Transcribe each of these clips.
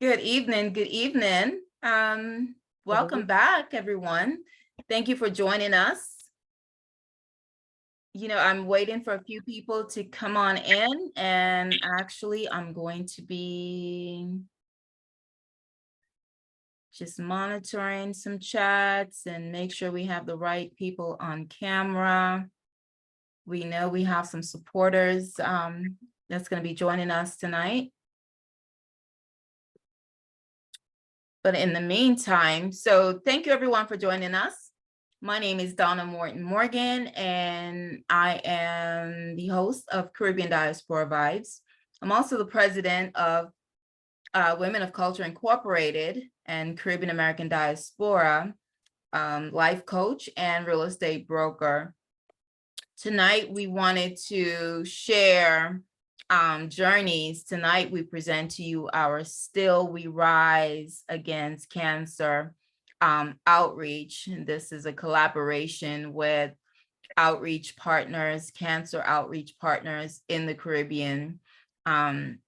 Good evening. Good evening. Welcome back, everyone. Thank you for joining us. I'm waiting for a few people to come on in, and actually, I'm going to be just monitoring some chats and make sure we have the right people on camera. We know we have some supporters that's going to be joining us tonight. But in the meantime, so thank you everyone for joining us. My name is Donna Morgan, and I am the host of Caribbean Diaspora Vibez. I'm also the president of Women of Culture Incorporated and Caribbean American Diaspora, life coach and real estate broker. Tonight, we wanted to share journeys. Tonight, we present to you our Still We Rise Against Cancer outreach. This is a collaboration with outreach partners, cancer outreach partners in the Caribbean, who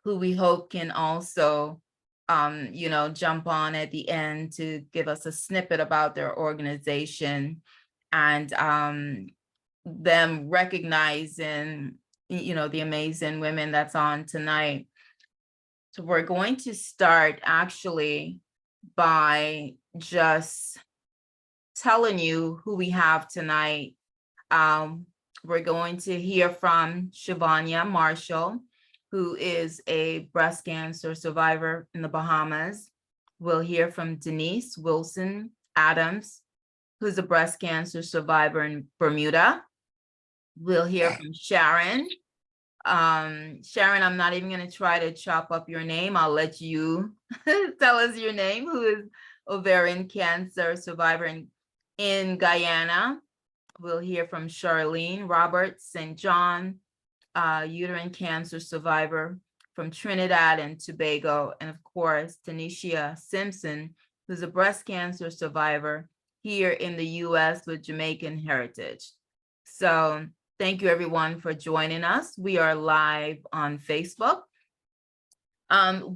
we hope can also, jump on at the end to give us a snippet about their organization and them recognizing, the amazing women that's on tonight. So we're going to start actually by just telling you who we have tonight. We're going to hear from Shavonnya Marshall, who is a breast cancer survivor in the Bahamas. We'll hear from Denise Wilson Adams, who's a breast cancer survivor in Bermuda. We'll hear from Sharron. Sharron, I'm not even going to try to chop up your name. I'll let you tell us your name, who is ovarian cancer survivor in Guyana. We'll hear from Charlene, Roberts-St.John, uterine cancer survivor from Trinidad and Tobago. And of course, Tanishia Simpson, who's a breast cancer survivor here in the US with Jamaican heritage. So thank you everyone for joining us. We are live on Facebook.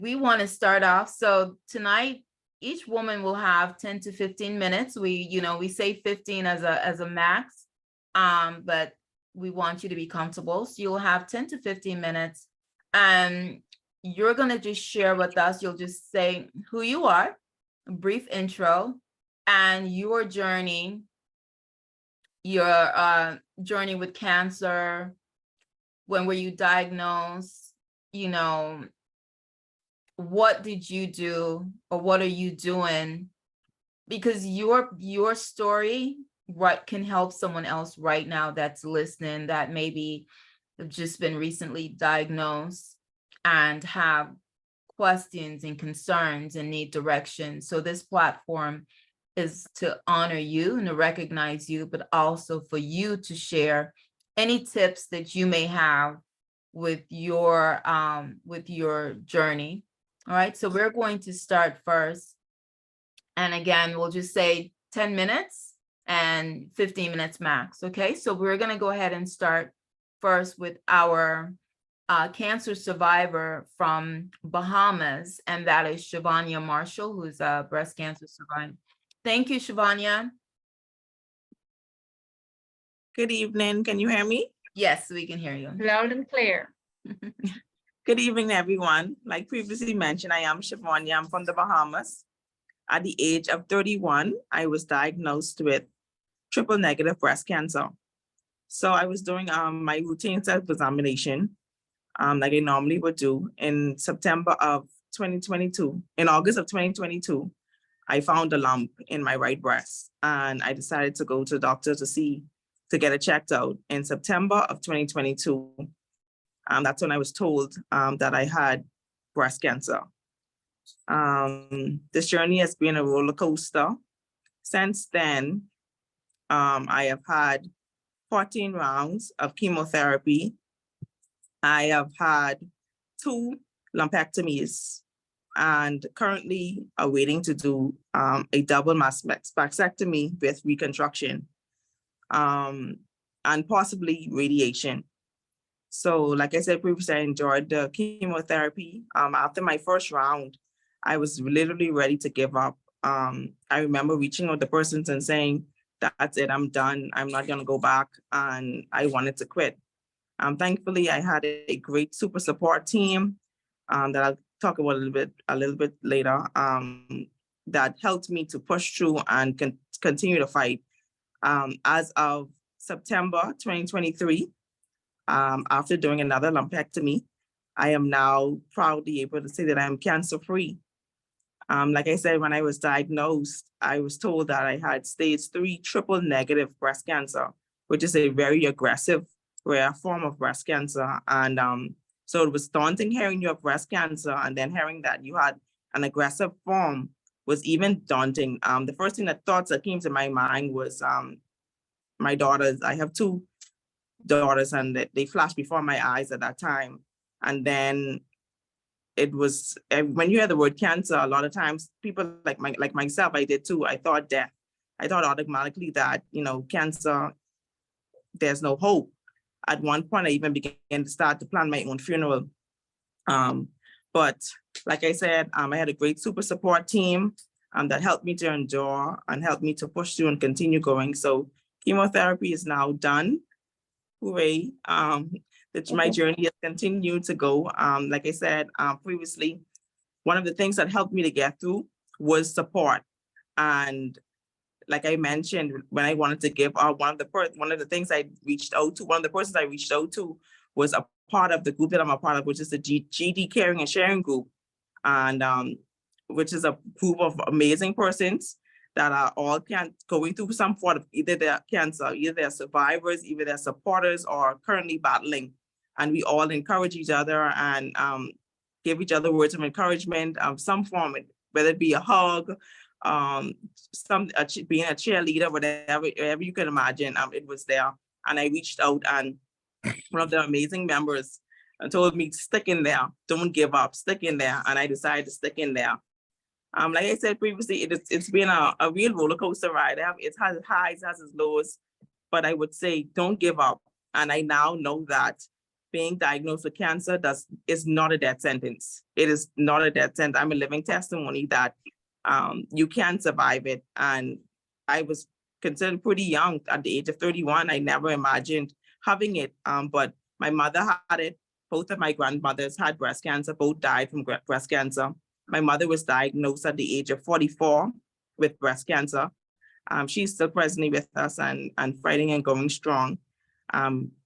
We want to start off. So tonight, each woman will have 10 to 15 minutes. We say 15 as a max, but we want you to be comfortable. So you'll have 10 to 15 minutes, and you're going to just share with us. You'll just say who you are, a brief intro, and your journey with cancer. When were you diagnosed? What did you do, or what are you doing? Because your story, what can help someone else right now that's listening, that maybe have just been recently diagnosed and have questions and concerns and need direction. So this platform is to honor you and to recognize you, but also for you to share any tips that you may have with your journey. All right, so we're going to start first. And again, we'll just say 10 minutes and 15 minutes max. Okay, so we're going to go ahead and start first with our cancer survivor from Bahamas, and that is Shavonnya Marshall, who's a breast cancer survivor. Thank you, Shavonnya. Good evening. Can you hear me? Yes, we can hear you. Loud and clear. Good evening, everyone. Like previously mentioned, I am Shavonnya. I'm from the Bahamas. At the age of 31, I was diagnosed with triple negative breast cancer. So I was doing my routine self-examination, like I normally would do in September of 2022. In August of 2022, I found a lump in my right breast, and I decided to go to the doctor to get it checked out. In September of 2022, that's when I was told that I had breast cancer. This journey has been a roller coaster. Since then, I have had 14 rounds of chemotherapy. I have had 2 lumpectomies, and currently awaiting to do a double mastectomy with reconstruction, and possibly radiation. So like I said previously, I enjoyed the chemotherapy. After my first round, I was literally ready to give up. I remember reaching out to persons and saying, that's it, I'm done. I'm not gonna go back. And I wanted to quit. Thankfully, I had a great super support team that I'll talk about a little bit later, that helped me to push through and continue to fight. As of September 2023, after doing another lumpectomy, I am now proudly able to say that I'm cancer-free. Like I said, when I was diagnosed, I was told that I had stage 3 triple negative breast cancer, which is a very aggressive, rare form of breast cancer. And so it was daunting hearing you have breast cancer, and then hearing that you had an aggressive form was even daunting. The first thoughts that came to my mind was my daughters. I have 2 daughters, and they flashed before my eyes at that time. And then it was, when you hear the word cancer, a lot of times people like myself, I did too. I thought death. I thought automatically that, cancer, there's no hope. At one point, I even began to start to plan my own funeral. But like I said, I had a great super support team that helped me to endure and helped me to push through and continue going. So chemotherapy is now done. Hooray. My journey has continued to go. Like I said previously, one of the things that helped me to get through was support. And like I mentioned, when I wanted to give out, one of the persons I reached out to was a part of the group that I'm a part of, which is the GD Caring and Sharing group, and which is a group of amazing persons that are all going through some form of either their cancer, either they're survivors, either they're supporters, or currently battling. And we all encourage each other and give each other words of encouragement, some form, whether it be a hug, being a cheerleader, whatever you can imagine, it was there. And I reached out, and one of the amazing members told me, stick in there, don't give up, stick in there. And I decided to stick in there. Like I said previously, it's been a real roller coaster ride. It has its highs, it has its lows, but I would say don't give up. And I now know that being diagnosed with cancer is not a death sentence. It is not a death sentence. I'm a living testimony that you can survive it. And I was considered pretty young at the age of 31. I never imagined having it, but my mother had it. Both of my grandmothers had breast cancer, both died from breast cancer. My mother was diagnosed at the age of 44 with breast cancer. She's still presently with us and fighting and going strong.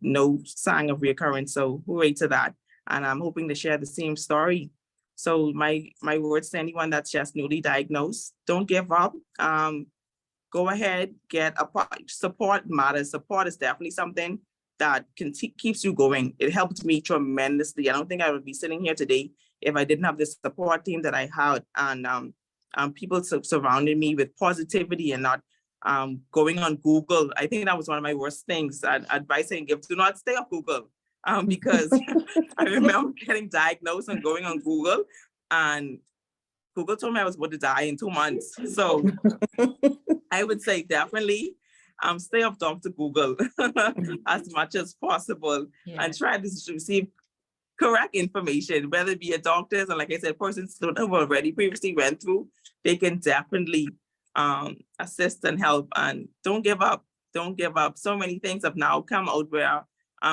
No sign of reoccurrence, so hooray to that. And I'm hoping to share the same story. So my words to anyone that's just newly diagnosed, don't give up. Go ahead, get support matters. Support is definitely something that keeps you going. It helped me tremendously. I don't think I would be sitting here today if I didn't have this support team that I had, and people surrounding me with positivity and not going on Google. I think that was one of my worst things. Advice I can give: do not stay on Google, because I remember getting diagnosed and going on Google, and Google told me I was about to die in 2 months. So I would say definitely stay off Dr. Google as much as possible, and try to receive correct information, whether it be a doctor's, and like I said, persons who have already previously went through, they can definitely assist and help. And don't give up. Don't give up. So many things have now come out where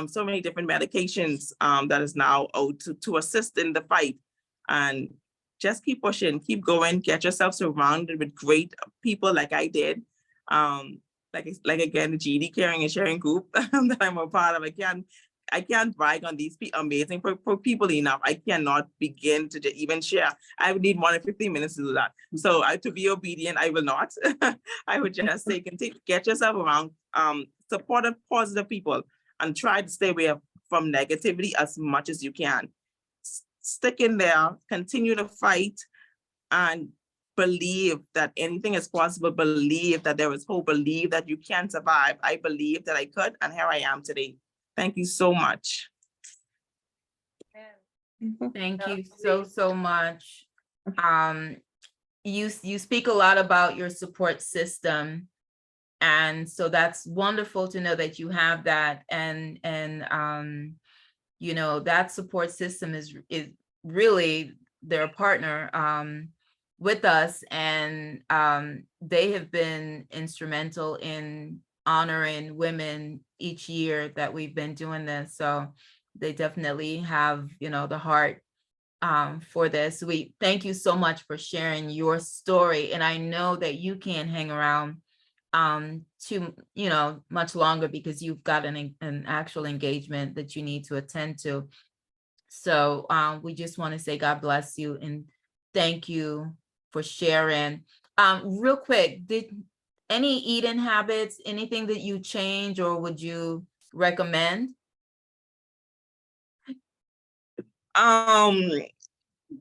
so many different medications that is now out to assist in the fight. And just keep pushing, keep going, get yourself surrounded with great people like I did. Like again, the GD Caring and Sharing group that I'm a part of. I can't brag on these amazing people enough. I cannot begin to even share. I would need more than 15 minutes to do that. So to be obedient, I will not. I would just say, get yourself around supportive, positive people, and try to stay away from negativity as much as you can. Stick in there, continue to fight, and believe that anything is possible. Believe that there is hope. Believe that you can survive. I believe that I could, and here I am today. Thank you so much. Thank you so much. You speak a lot about your support system, and so that's wonderful to know that you have that. And you know, that support system is really their partner with us, and they have been instrumental in honoring women each year that we've been doing this. So they definitely have, you know, the heart for this. We thank you so much for sharing your story, and I know that you can't hang around too, you know, much longer because you've got an actual engagement that you need to attend to. So we just want to say God bless you and thank you for sharing. Real quick, did any eating habits, anything that you change or would you recommend? The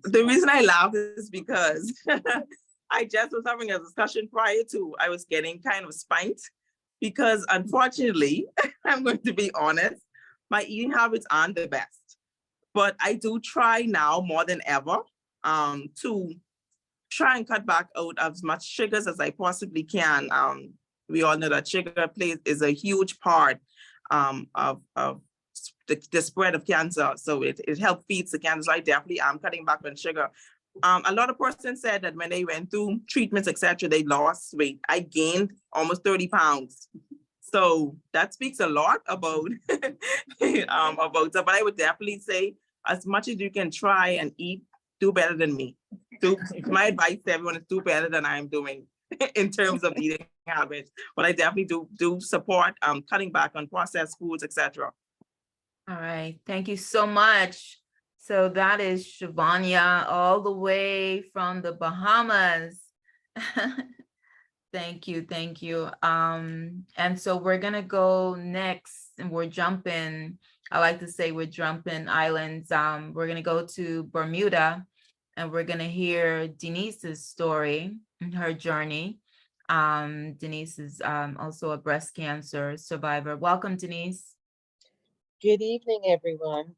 reason I laugh is because I just was having a discussion prior to I was getting kind of spanked because unfortunately, I'm going to be honest, my eating habits aren't the best. But I do try now more than ever to try and cut back out as much sugars as I possibly can. We all know that sugar is a huge part of the spread of cancer. So it helps feeds the cancer. So I definitely am cutting back on sugar. A lot of persons said that when they went through treatments, etc., they lost weight. I gained almost 30 pounds. So that speaks a lot about about that. But I would definitely say, as much as you can try and eat, do better than me. My advice to everyone is do better than I'm doing in terms of eating habits. But I definitely do support cutting back on processed foods, etc. All right, thank you so much. So that is Shavonnya all the way from the Bahamas. Thank you, thank you. And so we're gonna go next and we're jumping, I like to say we're jumping islands. We're gonna go to Bermuda and we're gonna hear Denise's story and her journey. Denise is also a breast cancer survivor. Welcome, Denise. Good evening, everyone.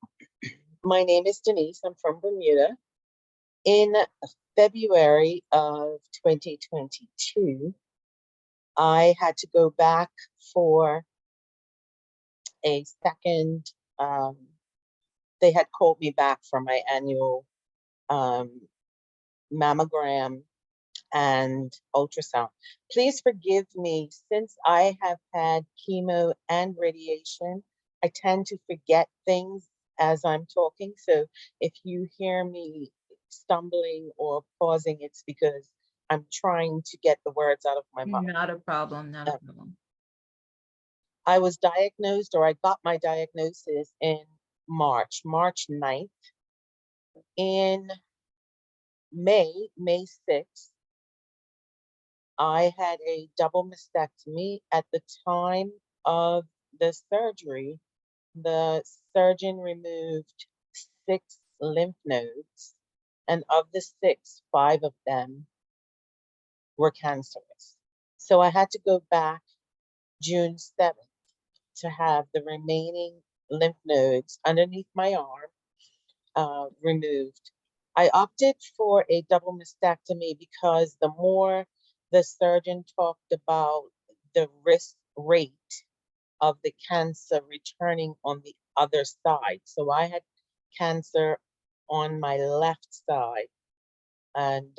My name is Denise. I'm from Bermuda. In February of 2022, I had to go back for a second, they had called me back for my annual mammogram and ultrasound. Please forgive me, since I have had chemo and radiation, I tend to forget things as I'm talking. So if you hear me stumbling or pausing, it's because I'm trying to get the words out of my mouth. Not a problem, not a problem. I was diagnosed, or I got my diagnosis in March 9th. In May 6th, I had a double mastectomy. At the time of the surgery, the surgeon removed 6 lymph nodes, and of the 6, 5 of them were cancerous. So I had to go back June 7th to have the remaining lymph nodes underneath my arm removed. I opted for a double mastectomy because the more the surgeon talked about the risk rate of the cancer returning on the other side. So I had cancer on my left side, and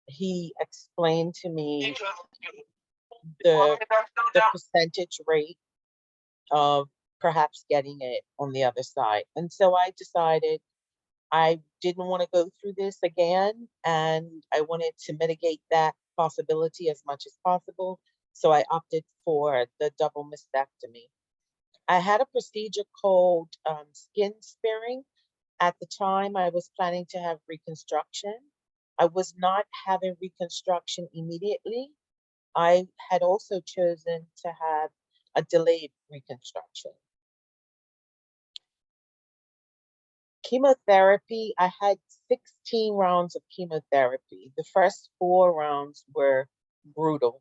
he explained to me the percentage rate of perhaps getting it on the other side. And so I decided I didn't want to go through this again, and I wanted to mitigate that possibility as much as possible. So I opted for the double mastectomy. I had a procedure called skin sparing. At the time, I was planning to have reconstruction. I was not having reconstruction immediately. I had also chosen to have a delayed reconstruction. Chemotherapy, I had 16 rounds of chemotherapy. The first 4 rounds were brutal.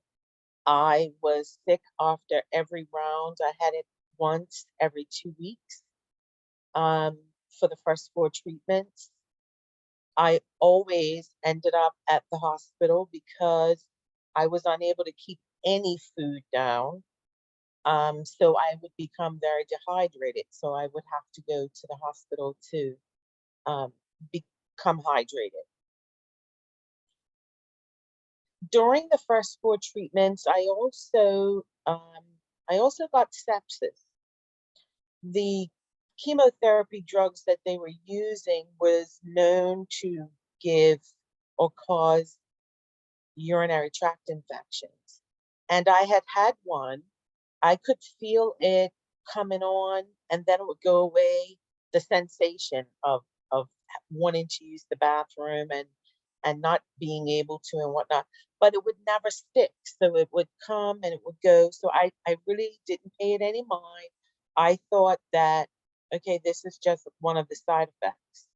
I was sick after every round. I had it once every 2 weeks for the first 4 treatments. I always ended up at the hospital because I was unable to keep any food down. So I would become very dehydrated. So I would have to go to the hospital to become hydrated. During the first 4 treatments, I also got sepsis. The chemotherapy drugs that they were using was known to give or cause urinary tract infections. And I had had one. I could feel it coming on, and then it would go away. The sensation of wanting to use the bathroom and not being able to and whatnot, but it would never stick. So it would come and it would go. So I really didn't pay it any mind. I thought that, okay, this is just one of the side effects.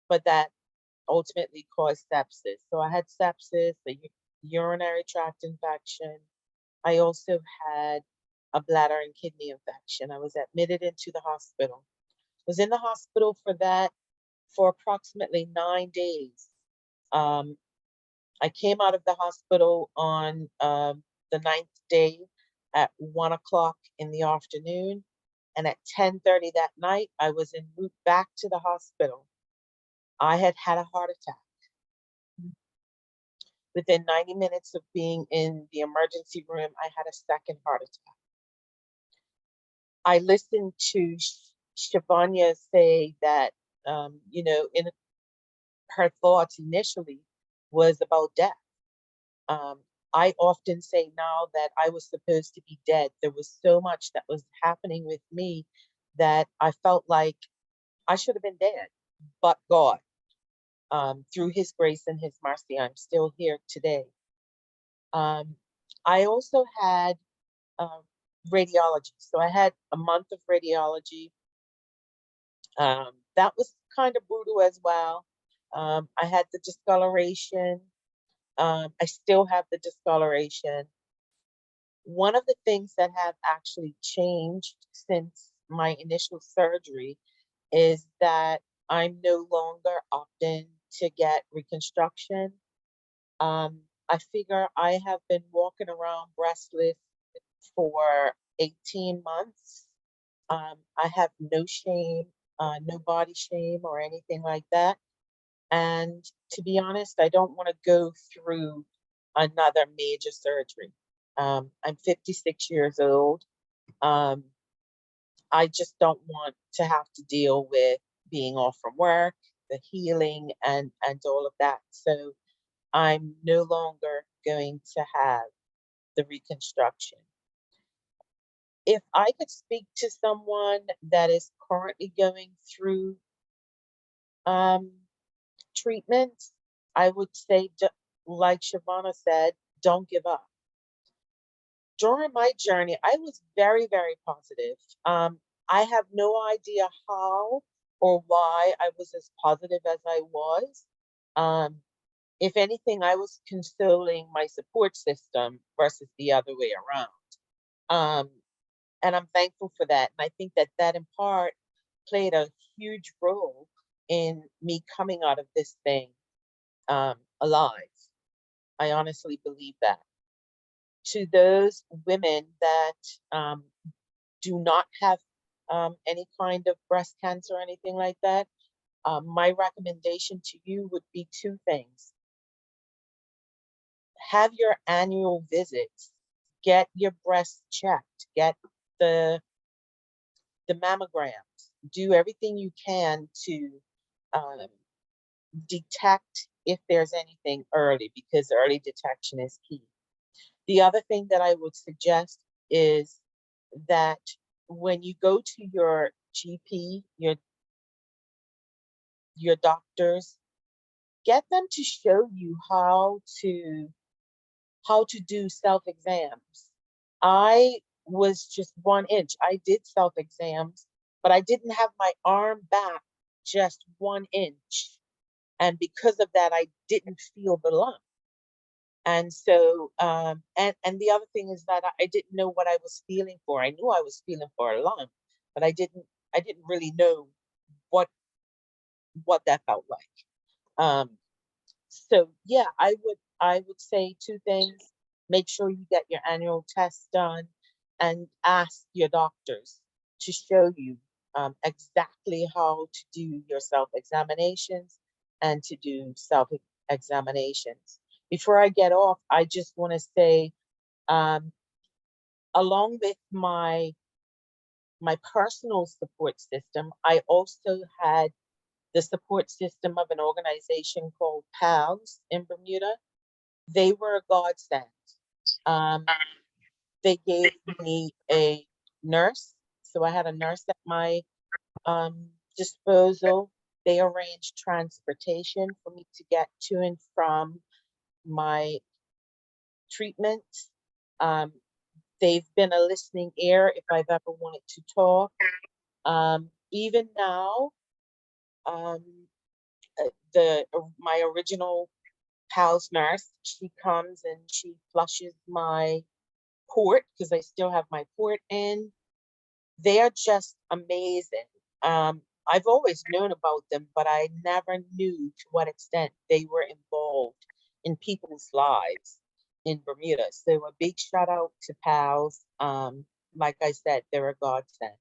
But that ultimately caused sepsis. So I had sepsis, a urinary tract infection. I also had a bladder and kidney infection. I was admitted into the hospital. Was in the hospital for that for approximately 9 days. I came out of the hospital on the 9th day at 1 o'clock in the afternoon. And at 10:30 that night, I was en route back to the hospital. I had had a heart attack. Within 90 minutes of being in the emergency room, I had a second heart attack. I listened to Shavonnya say that, in her thoughts initially was about death. I often say now that I was supposed to be dead. There was so much that was happening with me that I felt like I should have been dead, but God, through his grace and his mercy, I'm still here today. I also had radiology. So I had a month of radiology. That was kind of brutal as well. I had the discoloration. I still have the discoloration. One of the things that have actually changed since my initial surgery is that I'm no longer opting to get reconstruction. I figure I have been walking around breastless for 18 months. I have no shame, no body shame or anything like that. And to be honest, I don't want to go through another major surgery. I'm 56 years old. I just don't want to have to deal with being off from work, the healing and all of that. So I'm no longer going to have the reconstruction. If I could speak to someone that is currently going through treatment, I would say, like Shavonnya said, don't give up. During my journey, I was very, very positive. I have no idea how or why I was as positive as I was. If anything, I was consoling my support system versus the other way around. And I'm thankful for that. And I think that that in part played a huge role in me coming out of this thing alive. I honestly believe that. To those women that do not have any kind of breast cancer or anything like that, my recommendation to you would be 2 things. Have your annual visits, get your breasts checked, get the mammograms, do everything you can to detect if there's anything early, because early detection is key. The other thing that I would suggest is that when you go to your GP, your doctors, get them to show you how to do self-exams. I was just 1 inch. I did self-exams, but I didn't have my arm back just 1 inch. And because of that, I didn't feel the lump. And so, and the other thing is that I didn't know what I was feeling for. I knew I was feeling for a lump, but I didn't really know what that felt like. So yeah, I would say 2 things. make sure you get your annual tests done, and ask your doctors to show you exactly how to do your self-examinations and to do self-examinations. Before I get off, I just want to say, along with my personal support system, I also had the support system of an organization called PALS in Bermuda. They were a godsend. They gave me a nurse. So I had a nurse at my disposal. They arranged transportation for me to get to and from my treatment. They've been a listening ear if I've ever wanted to talk. Even now, my original house nurse, she comes and she flushes my port because I still have my port in. They're just amazing. I've always known about them, but I never knew to what extent they were involved in people's lives in Bermuda. So a big shout out to PALS. Like I said, they're a godsend.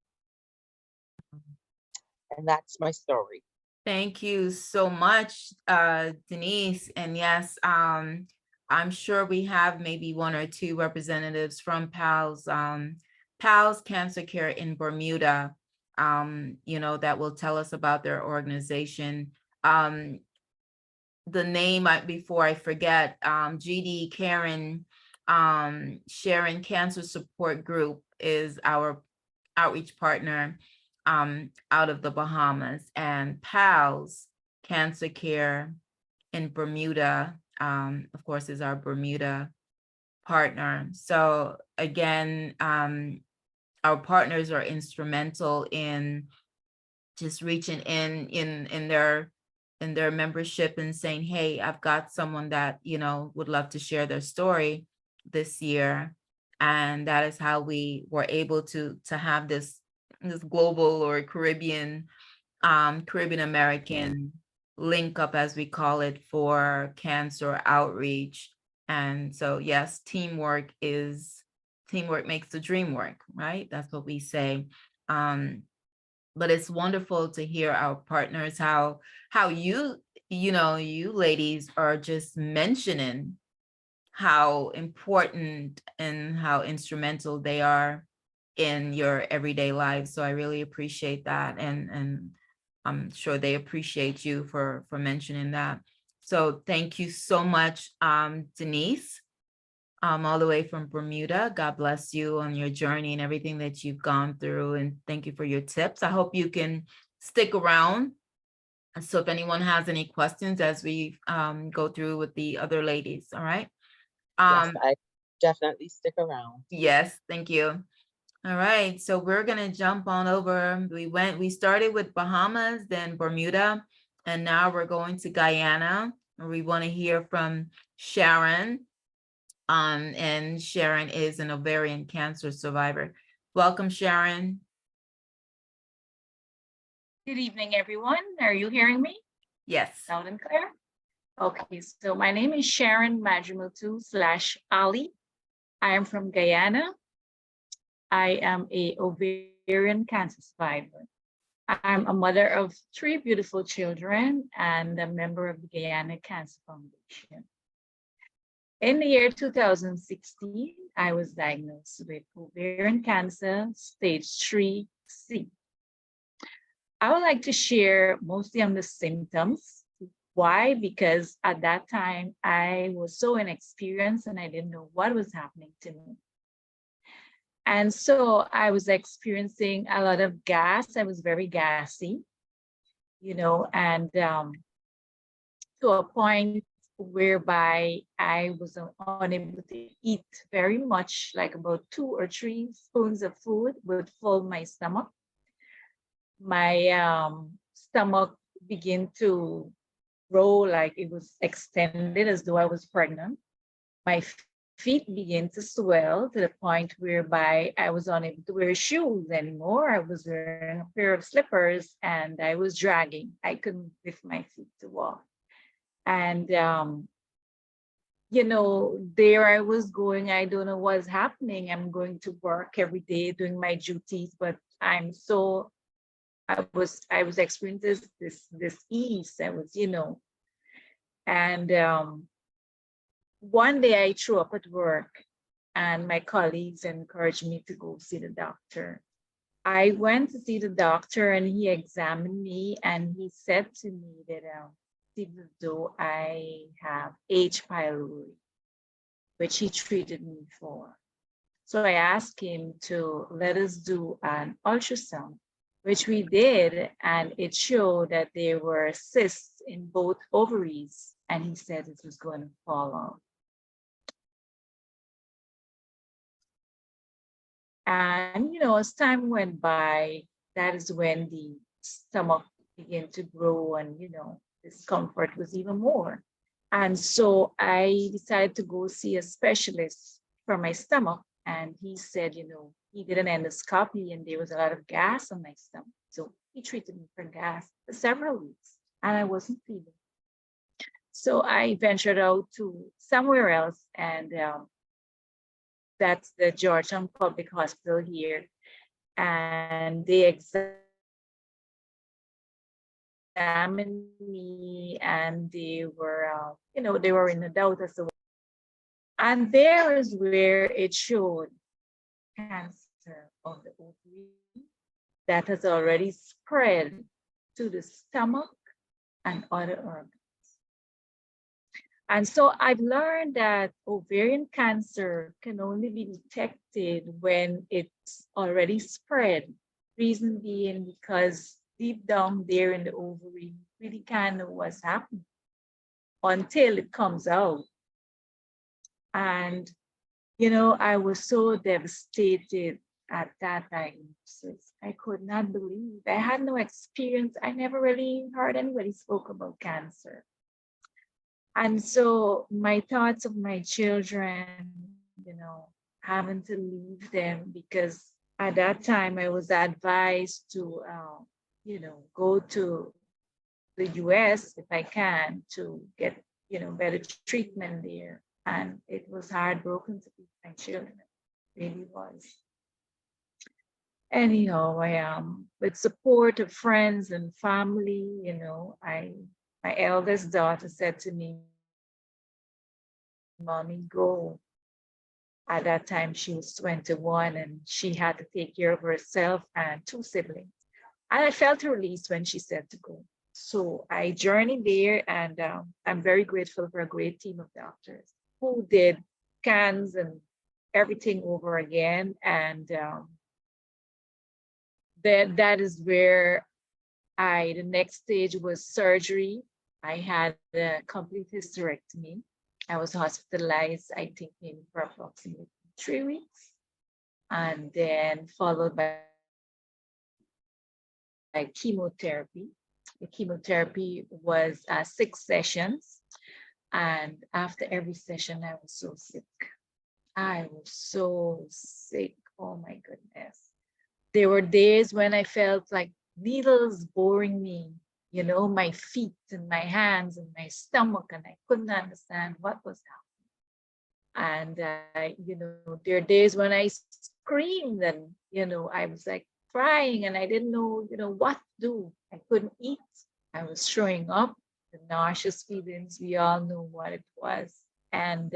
And that's my story. Thank you so much, Denise. And yes, I'm sure we have maybe one or two representatives from PALS, PALS Cancer Care in Bermuda, that will tell us about their organization. The name, before I forget, GD Karen, Sharron Cancer Support Group is our outreach partner out of the Bahamas, and PALS Cancer Care in Bermuda, of course, is our Bermuda partner. So again, our partners are instrumental in just reaching in their membership and saying, hey, I've got someone that, would love to share their story this year. And that is how we were able to have this global or Caribbean American link up, as we call it, for cancer outreach. And so, yes, teamwork makes the dream work, right? That's what we say. But it's wonderful to hear our partners, how you ladies are just mentioning how important and how instrumental they are in your everyday lives. So I really appreciate that. And I'm sure they appreciate you for mentioning that. So thank you so much, Denise, all the way from Bermuda. God bless you on your journey and everything that you've gone through. And thank you for your tips. I hope you can stick around. So if anyone has any questions as we go through with the other ladies, all right? Yes, I definitely stick around. Yes, thank you. All right, so we're gonna jump on over. We started with Bahamas, then Bermuda, and now we're going to Guyana, where we want to hear from Sharron. And Sharron is an ovarian cancer survivor. Welcome, Sharron. Good evening, everyone. Are you hearing me? Yes. Loud and clear? Okay, so my name is Sharron Madramootoo/Ali. I am from Guyana. I am a ovarian cancer survivor. I'm a mother of 3 beautiful children and a member of the Guyana Cancer Foundation. In the year 2016, I was diagnosed with ovarian cancer, stage 3C. I would like to share mostly on the symptoms. Why? Because at that time, I was so inexperienced and I didn't know what was happening to me. And so I was experiencing a lot of gas. I was very gassy, and to a point whereby I was unable to eat very much, like about 2 or 3 spoons of food would fill my stomach. My stomach began to grow like it was extended as though I was pregnant. My feet began to swell to the point whereby I was unable to wear shoes anymore. I was wearing a pair of slippers and I was dragging. I couldn't lift my feet to walk. And you know, there I was going, I don't know what's happening. I'm going to work every day doing my duties, but I was experiencing this ease. I was, you know, and one day I threw up at work and my colleagues encouraged me to go see the doctor. I went to see the doctor and he examined me and he said to me that even though I have H. pylori, which he treated me for. So I asked him to let us do an ultrasound, which we did, and it showed that there were cysts in both ovaries, and he said it was going to fall out. And, you know, as time went by, that is when the stomach began to grow and, you know, discomfort was even more. And so I decided to go see a specialist for my stomach. And he said, you know, he did an endoscopy and there was a lot of gas on my stomach. So he treated me for gas for several weeks and I wasn't feeling. So I ventured out to somewhere else, and that's the Georgetown Public Hospital here. And they examined me and they were, you know, they were in the doubt as to. And there is where it showed cancer of the ovary that has already spread to the stomach and other organs. And so I've learned that ovarian cancer can only be detected when it's already spread. Reason being because deep down there in the ovary, you really can't know what's happening until it comes out. And, you know, I was so devastated at that diagnosis. I could not believe. I had no experience. I never really heard anybody spoke about cancer. And so my thoughts of my children, you know, having to leave them, because at that time I was advised to, you know, go to the US if I can to get, you know, better treatment there. And it was heartbroken to leave my children. It really was. Anyhow, with support of friends and family, you know, my eldest daughter said to me, "Mommy, go." At that time, she was 21 and she had to take care of herself and 2 siblings. And I felt released when she said to go. So I journeyed there, and I'm very grateful for a great team of doctors who did scans and everything over again. And that is where the next stage was surgery. I had a complete hysterectomy. I was hospitalized, I think, maybe for approximately 3 weeks, and then followed by chemotherapy. The chemotherapy was 6 sessions, and after every session, I was so sick. I was so sick. Oh my goodness. There were days when I felt like needles boring me, you know, my feet and my hands and my stomach, and I couldn't understand what was happening. And, you know, there are days when I screamed and, you know, I was like crying and I didn't know, you know, what to do. I couldn't eat. I was throwing up, the nauseous feelings. We all know what it was. And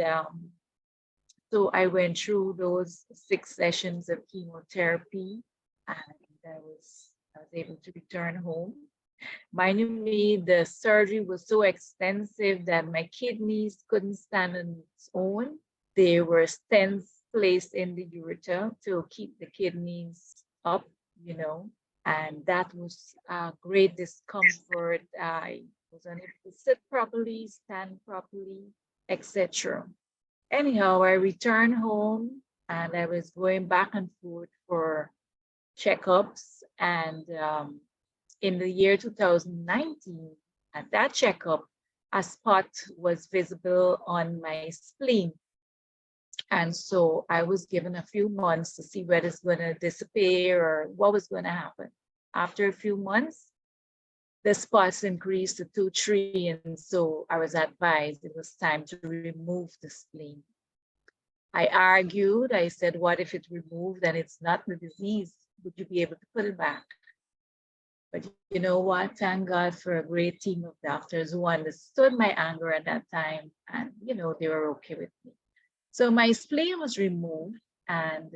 so I went through those 6 sessions of chemotherapy, and I was able to return home. Mind you, the surgery was so extensive that my kidneys couldn't stand on its own. There were stents placed in the ureter to keep the kidneys up, you know, and that was a great discomfort. I was unable to sit properly, stand properly, etc. Anyhow, I returned home and I was going back and forth for checkups. And in the year 2019, at that checkup, a spot was visible on my spleen. And so I was given a few months to see whether it's going to disappear or what was going to happen. After a few months, the spots increased to 2, 3, and so I was advised it was time to remove the spleen. I argued, I said, what if it's removed and it's not the disease? Would you be able to put it back? But you know what? Thank God for a great team of doctors who understood my anger at that time, and you know, they were okay with me. So my spleen was removed and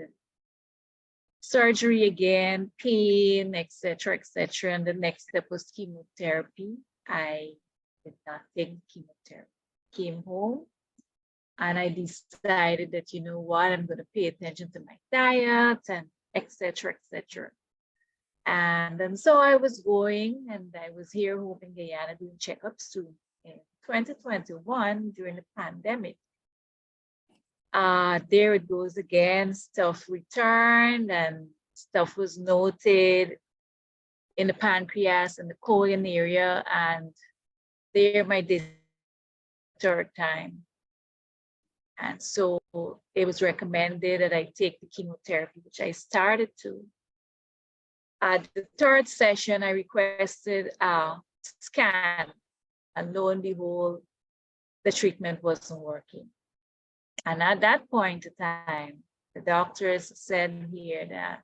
surgery again, pain, etc., etc. And the next step was chemotherapy. I did not take chemotherapy. Came home and I decided that, you know what, I'm going to pay attention to my diet and etc., etc. And then so I was going, and I was here home in Guyana doing checkups too. In 2021, during the pandemic, there it goes again, stuff returned and stuff was noted in the pancreas and the colon area, and there my third time. And so it was recommended that I take the chemotherapy, which I started to. At the third session, I requested a scan, and lo and behold, the treatment wasn't working. And at that point in time, the doctors said here that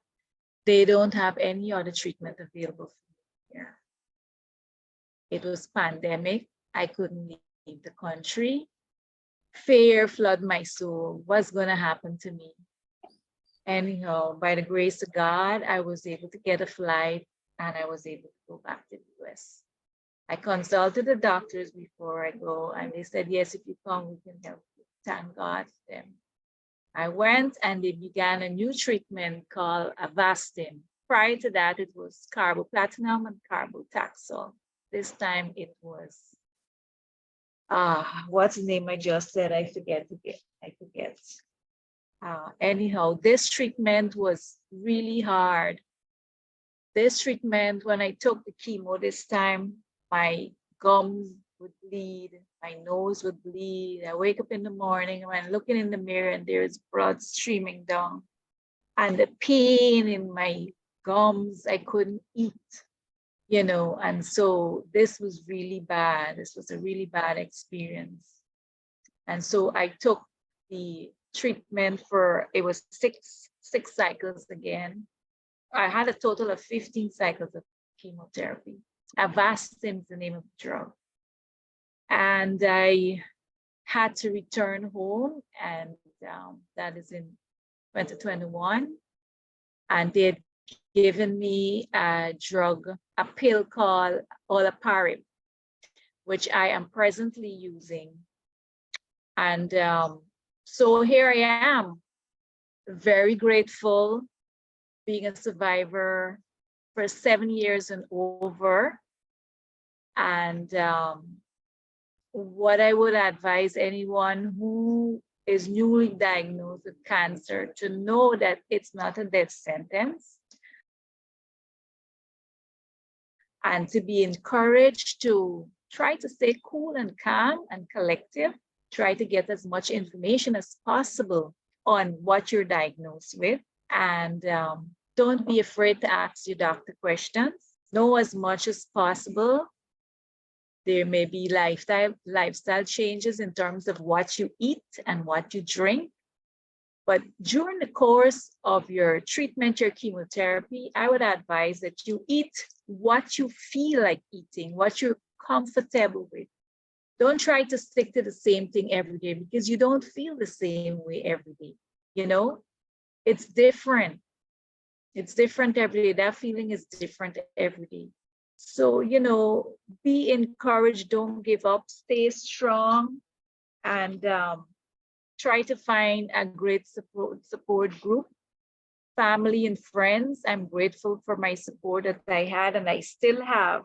they don't have any other treatment available for me here. It was pandemic. I couldn't leave the country. Fear flooded my soul. What's going to happen to me? Anyhow, by the grace of God, I was able to get a flight and I was able to go back to the US. I consulted the doctors before I go, and they said, yes, if you come, we can help you. Thank God for them. I went and they began a new treatment called Avastin. Prior to that, it was carboplatinum and carbotaxol. This time it was, what's the name I just said? I forget. Anyhow, this treatment was really hard. This treatment, when I took the chemo this time, my gums would bleed, my nose would bleed. I wake up in the morning and I'm looking in the mirror and there's blood streaming down. And the pain in my gums, I couldn't eat, you know, and so this was really bad. This was a really bad experience. And so I took the treatment for, it was six cycles again. I had a total of 15 cycles of chemotherapy. Avastin is the name of the drug. And I had to return home, and that is in 2021. And they had given me a drug, a pill called olaparib, which I am presently using. And so here I am, very grateful, being a survivor for 7 years and over. And what I would advise anyone who is newly diagnosed with cancer to know that it's not a death sentence, and to be encouraged to try to stay cool and calm and collective. Try to get as much information as possible on what you're diagnosed with. And don't be afraid to ask your doctor questions. Know as much as possible. There may be lifestyle changes in terms of what you eat and what you drink. But during the course of your treatment, your chemotherapy, I would advise that you eat what you feel like eating, what you're comfortable with. Don't try to stick to the same thing every day because you don't feel the same way every day. You know, it's different. It's different every day. That feeling is different every day. So, you know, be encouraged. Don't give up. Stay strong, and try to find a great support group, family and friends. I'm grateful for my support that I had and I still have.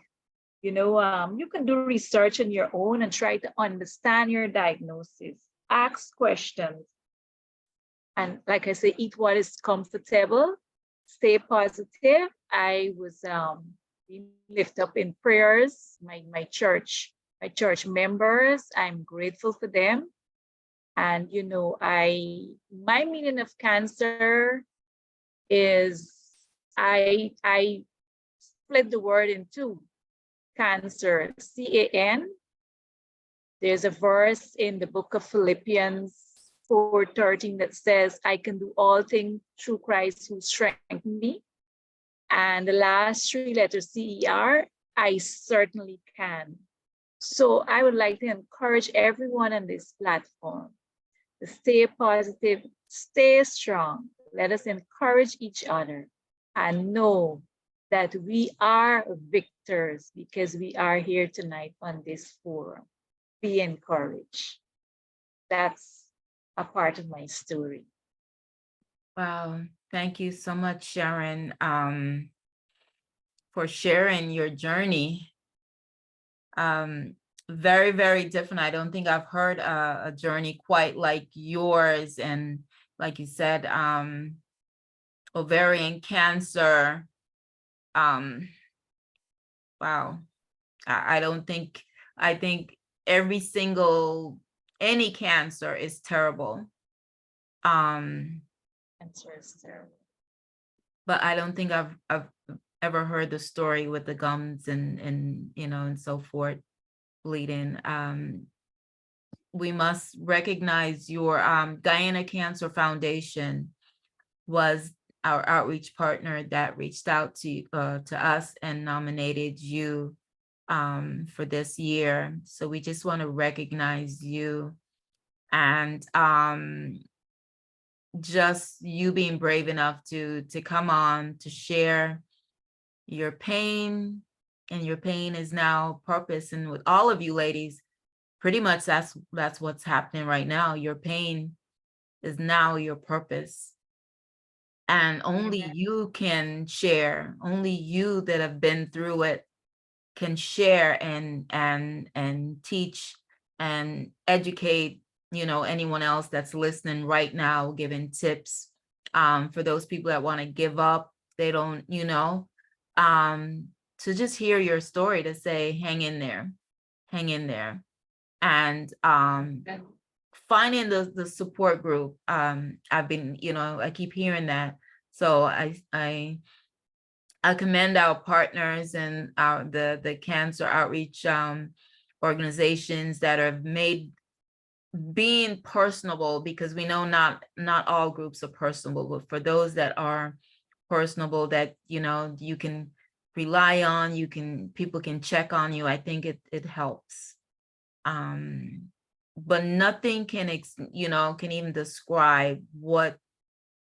You know, you can do research on your own and try to understand your diagnosis. Ask questions. And like I say, eat what is comfortable. Stay positive. I was being lifted up in prayers. My church members, I'm grateful for them. And you know, my meaning of cancer is I split the word in two. cancer, C-A-N. There's a verse in the book of Philippians 4:13 that says, I can do all things through Christ who strengthens me. And the last three letters, C-E-R, I certainly can. So I would like to encourage everyone on this platform to stay positive, stay strong. Let us encourage each other and know that we are victors because we are here tonight on this forum. Be encouraged. That's a part of my story. Wow, thank you so much, Sharon, for sharing your journey. Very, very different. I don't think I've heard a journey quite like yours. And like you said, ovarian cancer. Wow. I don't think, I think any cancer is terrible. Cancer is terrible. But I don't think I've ever heard the story with the gums and you know, and so forth, bleeding. We must recognize your Guyana Cancer Foundation was our outreach partner that reached out to us and nominated you for this year. So we just want to recognize you and just you being brave enough to come on to share your pain, and your pain is now purpose. And with all of you ladies, pretty much that's what's happening right now. Your pain is now your purpose. And only you can share, only you that have been through it can share and teach and educate, you know, anyone else that's listening right now, giving tips for those people that want to give up. They don't, you know, to just hear your story, to say, hang in there, hang in there. And finding the support group. I've been, you know, I keep hearing that. So I commend our partners and the cancer outreach organizations that have made being personable, because we know not all groups are personable, but for those that are personable, that, you know, you can rely on, people can check on you. I think it helps. But nothing can, you know, can even describe what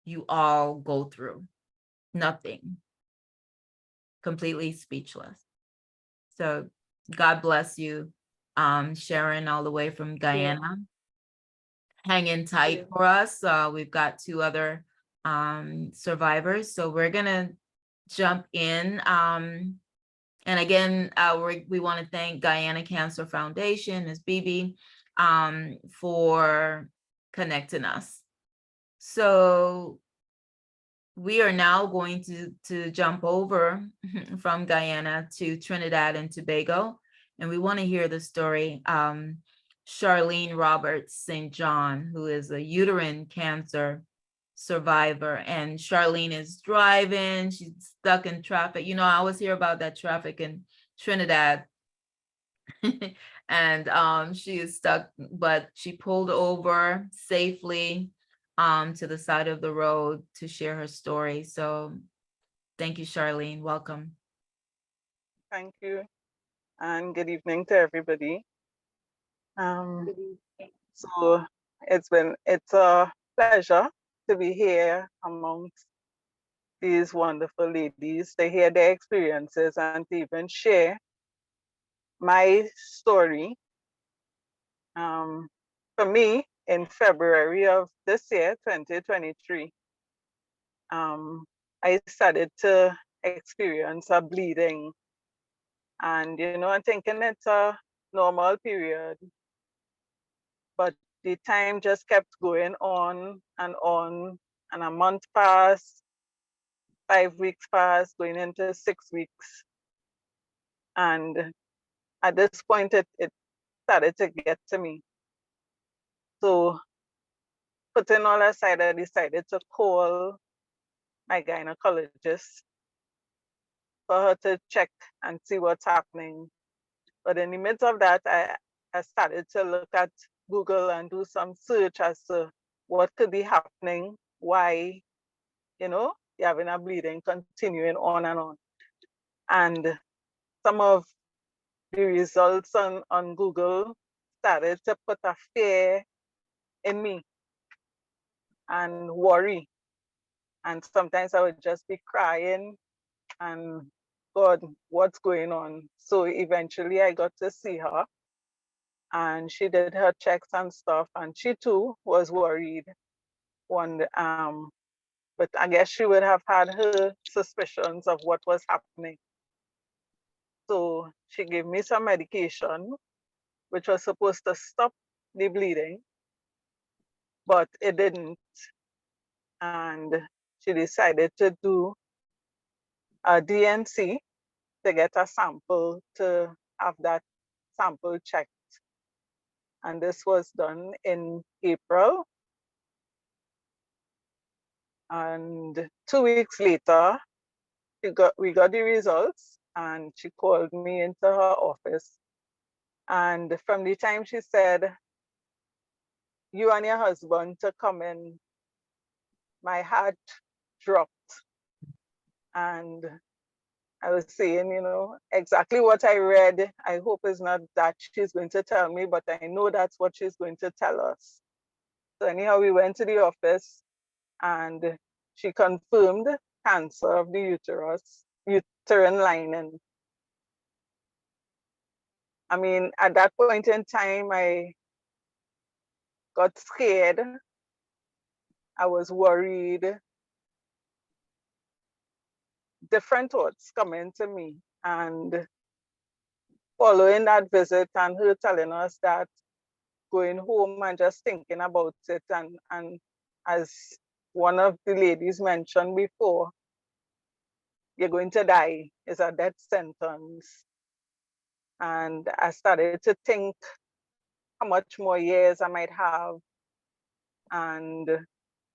you all go through. Nothing. Completely speechless. So God bless you, Sharron, all the way from Guyana. Hanging tight for us. We've got 2 other survivors. So we're gonna jump in. And again, we want to thank Guyana Cancer Foundation, Ms. Bibi, for connecting us. So we are now going to jump over from Guyana to Trinidad and Tobago, and we want to hear the story. Charlene Roberts-St.John, who is a uterine cancer survivor, and Charlene is driving, she's stuck in traffic. You know, I always hear about that traffic in Trinidad. And she is stuck, but she pulled over safely to the side of the road to share her story. So thank you, Charlene. Welcome. Thank you, and good evening to everybody. So it's a pleasure to be here amongst these wonderful ladies, to hear their experiences and to even share my story. For me, in February of this year, 2023, I started to experience a bleeding, and you know, I'm thinking it's a normal period, but the time just kept going on, and a month passed, 5 weeks passed, going into 6 weeks. And at this point, it started to get to me. So putting all aside, I decided to call my gynecologist for her to check and see what's happening. But in the midst of that, I started to look at Google and do some search as to what could be happening, why, you're having a bleeding continuing on and on. And some of the results on Google started to put a fear in me and worry. And sometimes I would just be crying and God, what's going on? So eventually I got to see her and she did her checks and stuff, and she too was worried. But I guess she would have had her suspicions of what was happening. So she gave me some medication, which was supposed to stop the bleeding, but it didn't. And she decided to do a DNC to get a sample to have that sample checked. And this was done in April. And 2 weeks later, we got the results and she called me into her office. And from the time she said, you and your husband to come in, my heart dropped. And I was saying, exactly what I read. I hope it's not that she's going to tell me, but I know that's what she's going to tell us. So anyhow, we went to the office and she confirmed cancer of the uterus, uterine lining. I mean, at that point in time, I got scared. I was worried. Different thoughts coming to me. And following that visit and her telling us that, going home and just thinking about it, and as one of the ladies mentioned before, you're going to die, it's a death sentence. And I started to think how much more years I might have and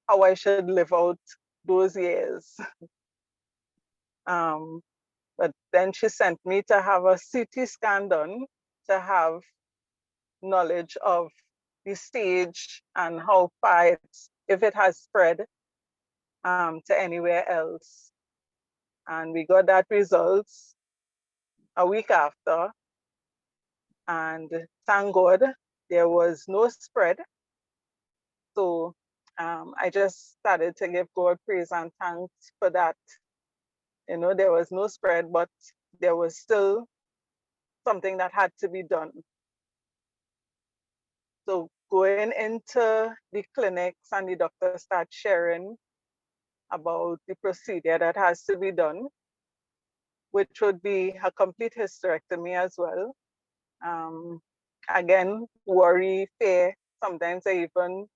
how I should live out those years. But then she sent me to have a CT scan done to have knowledge of the stage and how far if it has spread to anywhere else. And we got that results a week after. And thank God there was no spread. So I just started to give God praise and thanks for that. There was no spread, but there was still something that had to be done. So going into the clinics and the doctor start sharing about the procedure that has to be done, which would be a complete hysterectomy as well. Again, worry, fear. Sometimes I even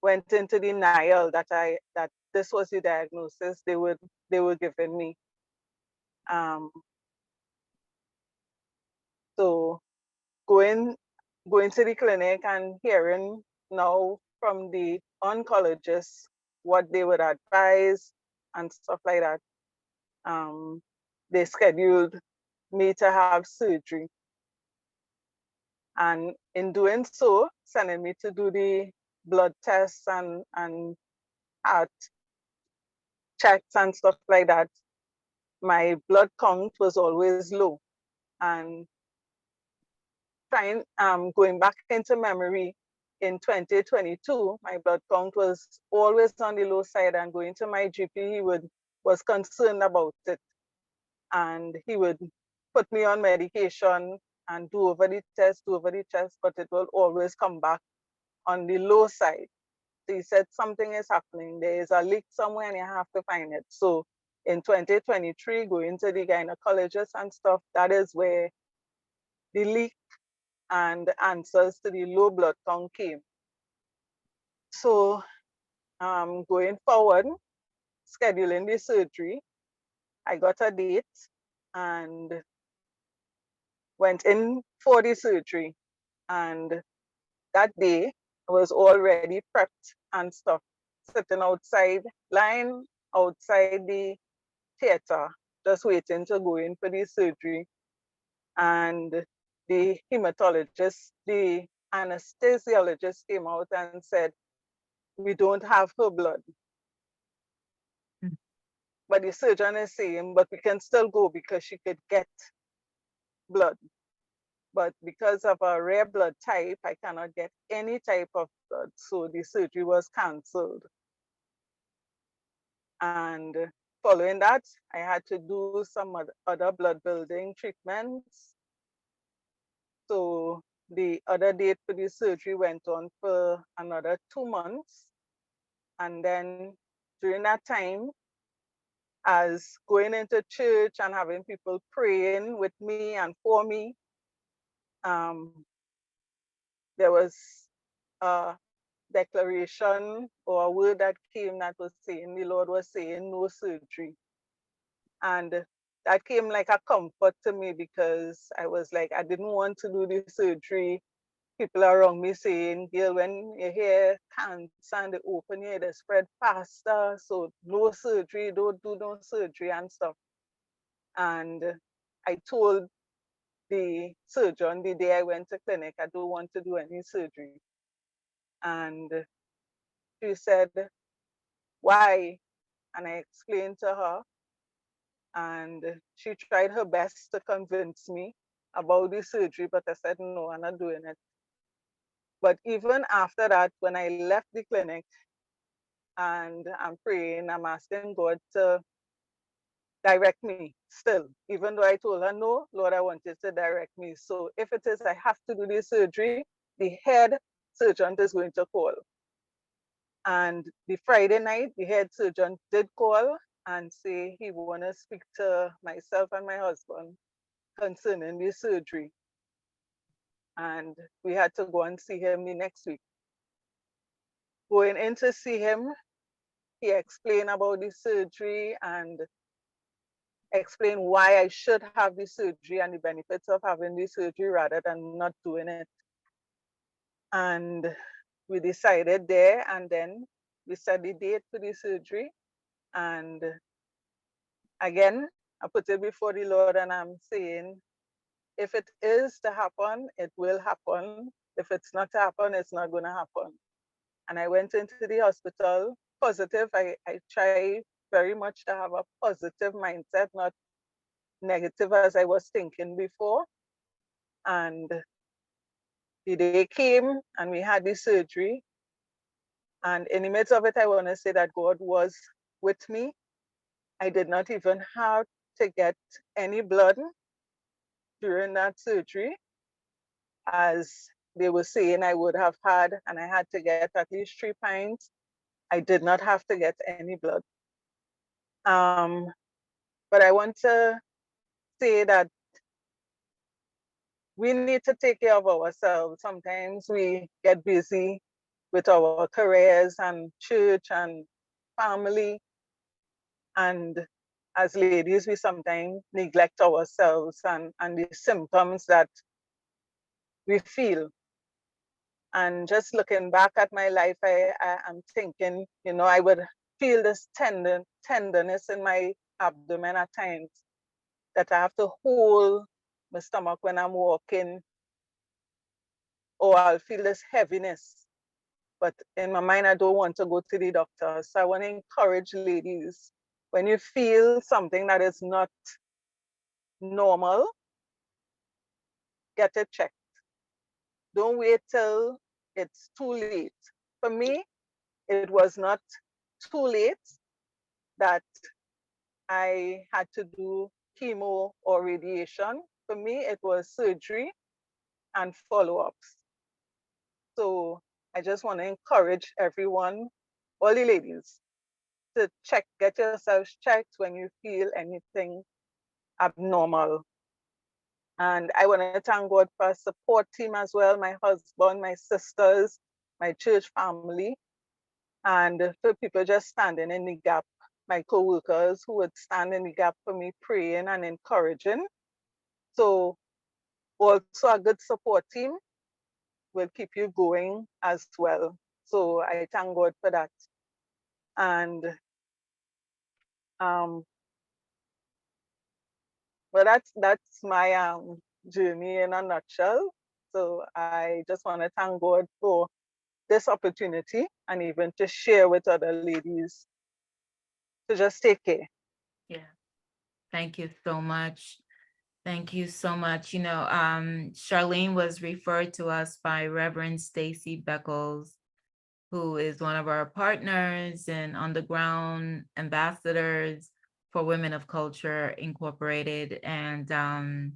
went into denial that this was the diagnosis they were giving me. So going to the clinic and hearing now from the oncologist what they would advise and stuff like that. They scheduled me to have surgery. And in doing so, sending me to do the blood tests and heart checks and stuff like that, my blood count was always low. And going back into memory, in 2022, my blood count was always on the low side, and going to my GP, he was concerned about it. And he would put me on medication and do over the test, but it will always come back on the low side. So he said something is happening. There is a leak somewhere and you have to find it. So in 2023, going to the gynecologist and stuff, that is where the leak and the answers to the low blood count came. So going forward, scheduling the surgery, I got a date and went in for the surgery. And that day I was already prepped and stuff, sitting outside, lying outside the theater, just waiting to go in for the surgery. And the hematologist, the anesthesiologist came out and said, we don't have her blood. But the surgeon is saying, but we can still go because she could get blood. But because of a rare blood type, I cannot get any type of blood. So the surgery was canceled. And following that, I had to do some other blood building treatments. So the other date for the surgery went on for another 2 months. And then during that time, as going into church and having people praying with me and for me, there was a declaration or a word that came that was saying, the Lord was saying no surgery. And that came like a comfort to me because I was like, I didn't want to do the surgery. People around me saying, girl, when you hear cancer and they open you, they spread faster. So no surgery, don't do no surgery and stuff. And I told the surgeon the day I went to clinic, I don't want to do any surgery. And she said, why? And I explained to her. And she tried her best to convince me about the surgery, but I said, no, I'm not doing it. But even after that, when I left the clinic and I'm praying, I'm asking God to direct me still, even though I told her, no, Lord, I want you to direct me. So if it is I have to do the surgery, the head surgeon is going to call. And the Friday night, the head surgeon did call and say he want to speak to myself and my husband concerning the surgery. And we had to go and see him the next week. Going in to see him, he explained about the surgery and explained why I should have the surgery and the benefits of having the surgery rather than not doing it. And we decided there, and then we set the date for the surgery. And again, I put it before the Lord and I'm saying, if it is to happen, it will happen. If it's not to happen, it's not going to happen. And I went into the hospital positive. I try very much to have a positive mindset, not negative as I was thinking before. And the day came and we had the surgery. And in the midst of it, I want to say that God was with me. I did not even have to get any blood during that surgery, as they were saying I would have had, and I had to get at least 3 pints. I did not have to get any blood. But I want to say that we need to take care of ourselves. Sometimes we get busy with our careers and church and family. And as ladies, we sometimes neglect ourselves and the symptoms that we feel. And just looking back at my life, I'm thinking, you know, I would feel this tenderness in my abdomen at times that I have to hold my stomach when I'm walking, or I'll feel this heaviness. But in my mind, I don't want to go to the doctor. So I want to encourage ladies, when you feel something that is not normal, get it checked. Don't wait till it's too late. For me, it was not too late that I had to do chemo or radiation. For me, it was surgery and follow-ups. So I just want to encourage everyone, all the ladies, to get yourselves checked when you feel anything abnormal. And I want to thank God for a support team as well, my husband, my sisters, my church family, and for people just standing in the gap, my co-workers who would stand in the gap for me, praying and encouraging. So also a good support team will keep you going as well. So I thank God for that. And but that's my journey in a nutshell. So I just want to thank God for this opportunity and even to share with other ladies to just take care. Yeah. Thank you so much. Thank you so much. Charlene was referred to us by Reverend Stacy Beckles, who is one of our partners and underground ambassadors for Women of Culture Incorporated. And,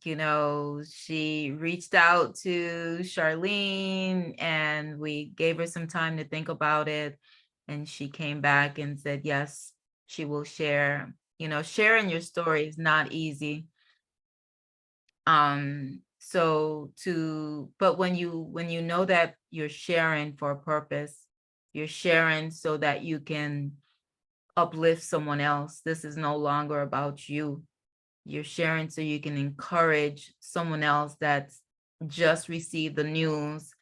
she reached out to Charlene and we gave her some time to think about it. And she came back and said, yes, she will share. Sharing your story is not easy. But when you know that you're sharing for a purpose, you're sharing so that you can uplift someone else. This is no longer about you. You're sharing so you can encourage someone else that's just received the news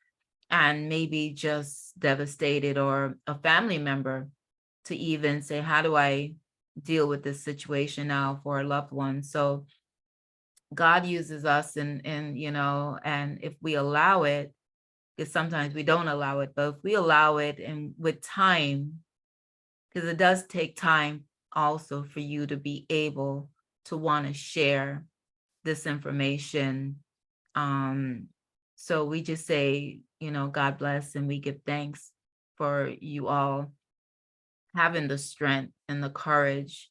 and maybe just devastated, or a family member to even say, how do I deal with this situation now for a loved one? So God uses us and if we allow it, because sometimes we don't allow it, but if we allow it and with time, because it does take time also for you to be able to want to share this information. So we just say, God bless, and we give thanks for you all having the strength and the courage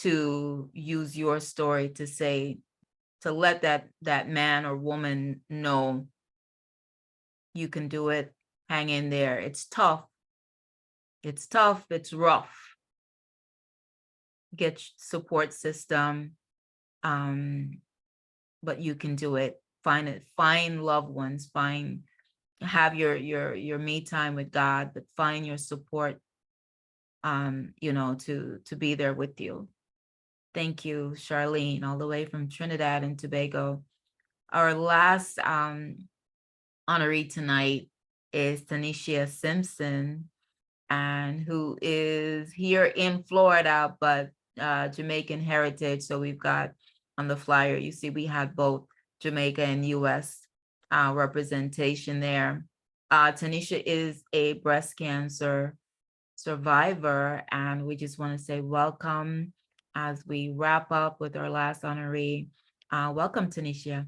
to use your story to say, to let that man or woman know you can do it, hang in there. It's tough. It's tough, it's rough. Get support system, but you can do it. Find loved ones, have your me time with God, but find your support, to be there with you. Thank you, Charlene, all the way from Trinidad and Tobago. Our last honoree tonight is Tanishia Simpson, and who is here in Florida, but Jamaican heritage. So we've got on the flyer, you see we had both Jamaica and US representation there. Tanishia is a breast cancer survivor, and we just want to say welcome as we wrap up with our last honoree. Welcome, Tanishia.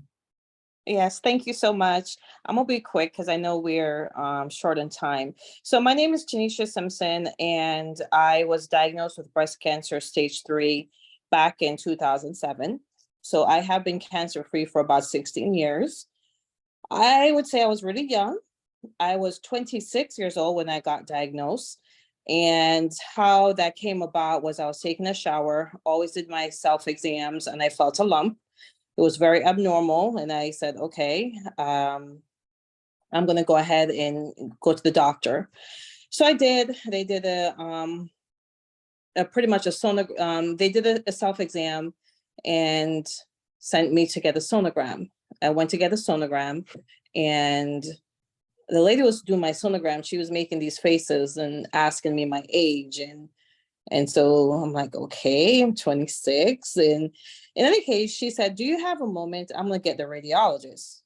Yes, thank you so much. I'm gonna be quick because I know we're short on time. So my name is Tanishia Simpson, and I was diagnosed with breast cancer stage 3 back in 2007. So I have been cancer-free for about 16 years. I would say I was really young. I was 26 years old when I got diagnosed. And how that came about was I was taking a shower, always did my self-exams, and I felt a lump. It was very abnormal. And I said, okay, I'm going to go ahead and go to the doctor. So I did. They did pretty much a sonogram. They did a self-exam and sent me to get a sonogram. I went to get a sonogram, and the lady was doing my sonogram. She was making these faces and asking me my age. And so I'm like, okay, I'm 26. And in any case, she said, do you have a moment? I'm going to get the radiologist.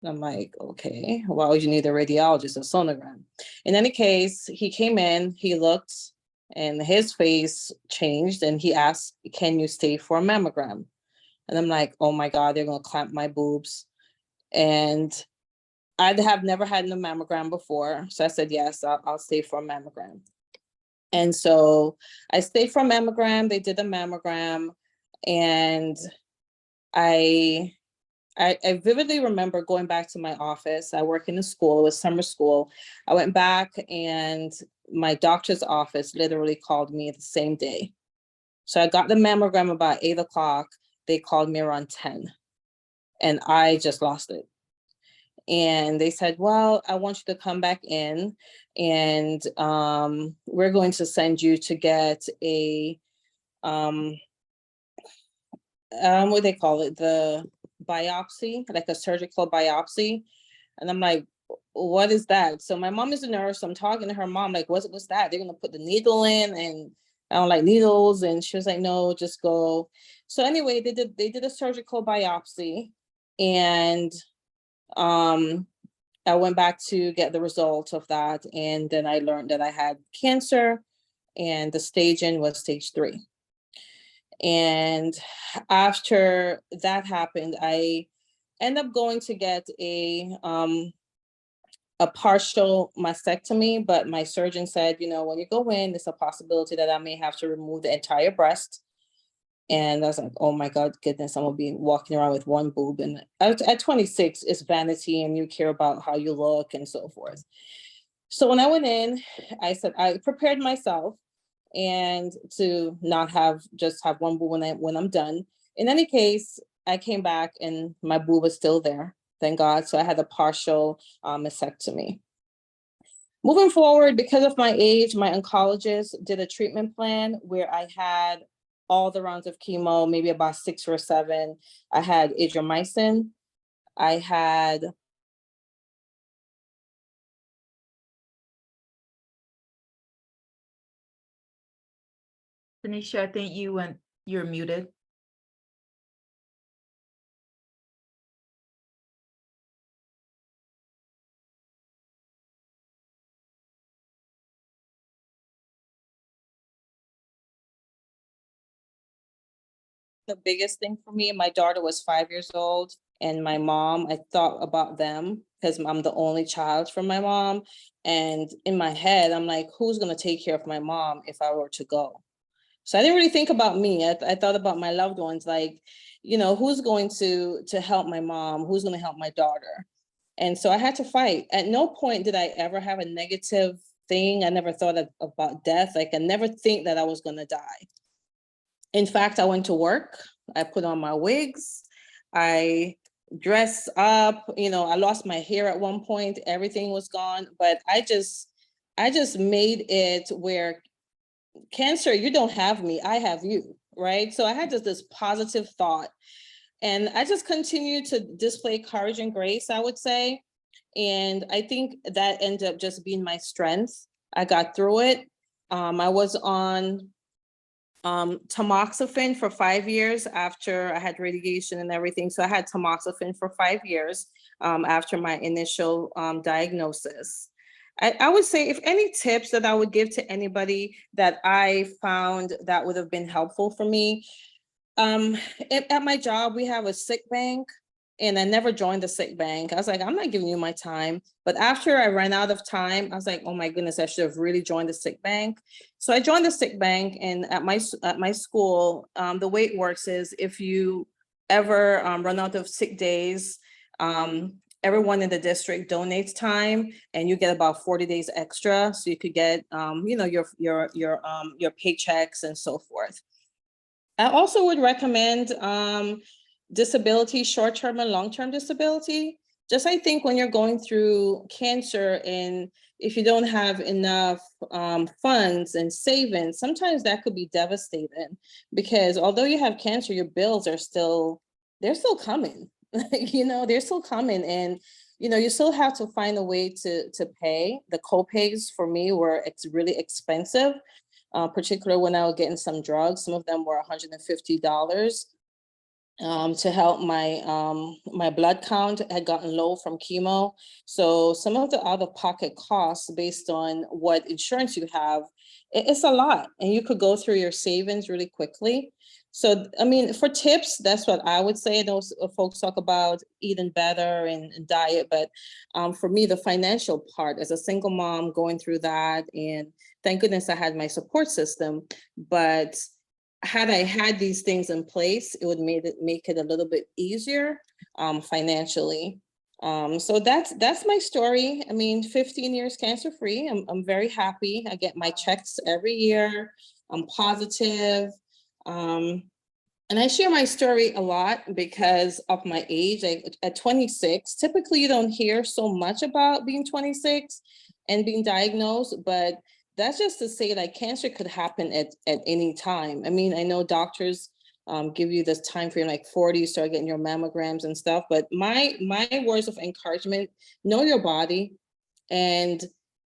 And I'm like, okay, why would you need a radiologist, a sonogram? In any case, he came in, he looked, and his face changed. And he asked, can you stay for a mammogram? And I'm like, oh my God, they're going to clamp my boobs. And I have never had a mammogram before. So I said, yes, I'll stay for a mammogram. And so I stayed for a mammogram. They did a mammogram, and I vividly remember going back to my office. I work in a school, it was summer school. I went back, and my doctor's office literally called me the same day. So I got the mammogram about 8 o'clock. They called me around 10, and I just lost it. And they said, well, I want you to come back in, and we're going to send you to get a, what do they call it? The biopsy, like a surgical biopsy. And I'm like, what is that? So my mom is a nurse. I'm talking to her mom, like, what's that? They're going to put the needle in, and I don't like needles. And she was like, no, just go. So anyway, they did a surgical biopsy, and I went back to get the result of that. And then I learned that I had cancer, and the staging was stage 3. And after that happened, I ended up going to get a partial mastectomy, but my surgeon said, you know, when you go in, there's a possibility that I may have to remove the entire breast. And I was like, oh my God, goodness, I'm gonna be walking around with one boob. And at 26, it's vanity, and you care about how you look and so forth. So when I went in, I said, I prepared myself and to not just have one boob when I'm done. In any case, I came back and my boob was still there, thank God. So I had a partial mastectomy. Moving forward, because of my age, my oncologist did a treatment plan where I had all the rounds of chemo, maybe about 6 or 7. I had adriamycin. I had Tanisha, I think you're muted. the biggest thing for me. My daughter was 5 years old, and my mom, I thought about them because I'm the only child from my mom. And in my head, I'm like, who's going to take care of my mom if I were to go? So I didn't really think about me. I thought about my loved ones, like, you know, who's going to help my mom? Who's going to help my daughter? And so I had to fight. At no point did I ever have a negative thing. I never thought about death. Like, I never think that I was going to die. In fact, I went to work. I put on my wigs. I dressed up. You know, I lost my hair at one point. Everything was gone. But I just made it where cancer, you don't have me, I have you, right? So I had just this positive thought, and I just continued to display courage and grace, I would say. And I think that ended up just being my strength. I got through it. I was on tamoxifen for 5 years after I had radiation and everything. So I had tamoxifen for 5 years after my initial diagnosis. I would say, if any tips that I would give to anybody that I found that would have been helpful for me, at my job, we have a sick bank, and I never joined the sick bank. I was like, I'm not giving you my time. But after I ran out of time, I was like, oh my goodness, I should have really joined the sick bank. So I joined the sick bank, and at my school, the way it works is if you ever run out of sick days, everyone in the district donates time, and you get about 40 days extra. So you could get, you know, your paychecks and so forth. I also would recommend disability, short-term and long-term disability. Just, I think when you're going through cancer, and if you don't have enough funds and savings, sometimes that could be devastating, because although you have cancer, your bills are still coming. You know, they're still coming, and you know, you still have to find a way to pay. The co-pays for me were really expensive, particularly when I was getting some drugs. Some of them were $150 to help my blood count had gotten low from chemo. So some of the out-of-pocket costs, based on what insurance you have, it's a lot, and you could go through your savings really quickly. So, I mean, for tips, that's what I would say. Those folks talk about eating better and diet, but for me, the financial part, as a single mom going through that, and thank goodness I had my support system, but had I had these things in place, it would make it a little bit easier financially. So that's my story. I mean, 15 years cancer free. I'm very happy. I get my checks every year. I'm positive. And I share my story a lot because of my age. At 26, typically you don't hear so much about being 26 and being diagnosed, but that's just to say that cancer could happen at any time. I mean, I know doctors give you this time frame, like 40, you start getting your mammograms and stuff, but my words of encouragement: know your body, and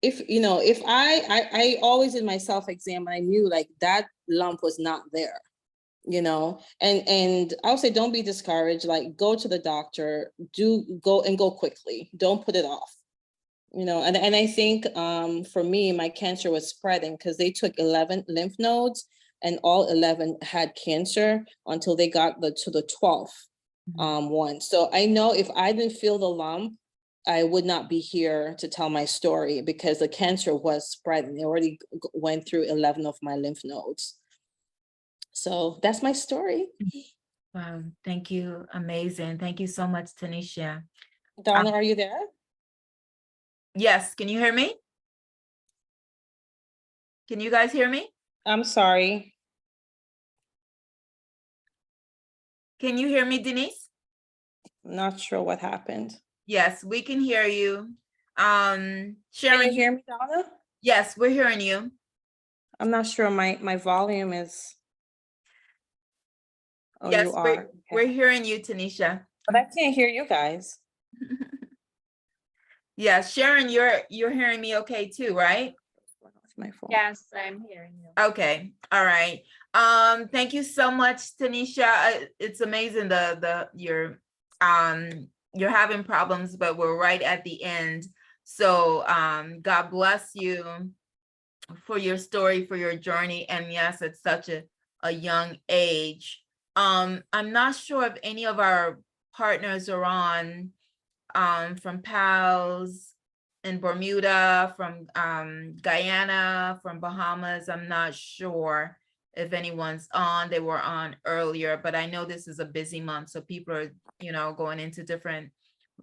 if, you know, if I always did my self-exam and I knew like that lump was not there, you know, and I would say, don't be discouraged, like go to the doctor, go quickly. Don't put it off, you know, and I think for me, my cancer was spreading because they took 11 lymph nodes and all 11 had cancer until they got to the 12th one. So I know if I didn't feel the lump, I would not be here to tell my story because the cancer was spreading. It already went through 11 of my lymph nodes. So that's my story. Wow, thank you. Amazing. Thank you so much, Tanishia. Donna, are you there? Yes, can you hear me? Can you guys hear me? I'm sorry. Can you hear me, Denise? Not sure what happened. Yes, we can hear you. Can Sharron, you hear me, Donna? yes, we're hearing you. I'm not sure my volume is. Oh, Yes, you are. we're Okay. hearing you, Tanisha. But I can't hear you guys. Yeah, Sharon, you're hearing me okay too, right? My phone. Yes, I'm hearing you. Okay, all right. Thank you so much, Tanisha. It's amazing you're having problems, but we're right at the end. So God bless you for your story, for your journey. And yes, it's such a young age. I'm not sure if any of our partners are on from PALS in Bermuda, from Guyana, from Bahamas. I'm not sure if anyone's on. They were on earlier, but I know this is a busy month, so people are, you know, going into different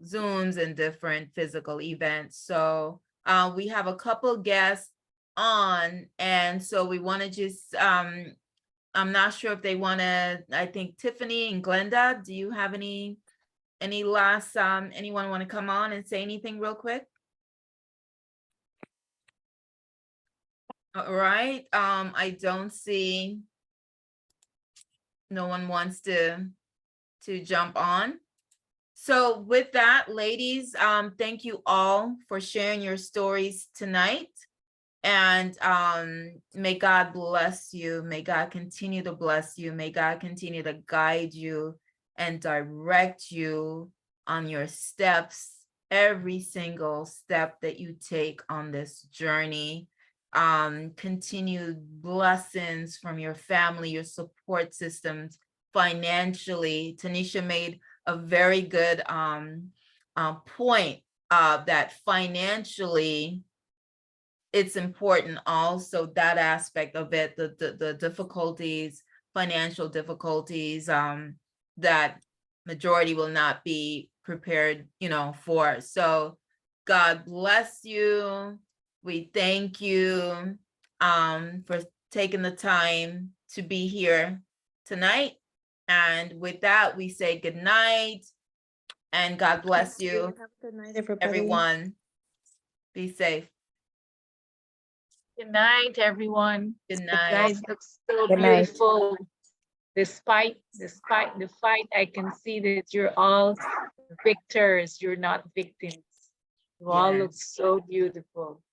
Zooms and different physical events. So we have a couple guests on, and so we want to just I'm not sure if they want to. I think Tiffany and Glenda, do you have any last anyone want to come on and say anything real quick? All right, I don't see, no one wants to jump on. So with that, ladies, thank you all for sharing your stories tonight. And may God bless you. May God continue to bless you. May God continue to guide you and direct you on your steps, every single step that you take on this journey. Continued blessings from your family, your support systems, financially. Tanisha made a very good point that financially, it's important also, that aspect of it, the difficulties, financial difficulties that majority will not be prepared, you know, for. So God bless you. We thank you for taking the time to be here tonight. And with that, we say good night and God bless you. Have a good night, everybody. Everyone. Be safe. Good night, everyone. Good You night. guys look so Good night. beautiful. Despite the fight, I can see that you're all victors. You're not victims. You all look Yes. so beautiful.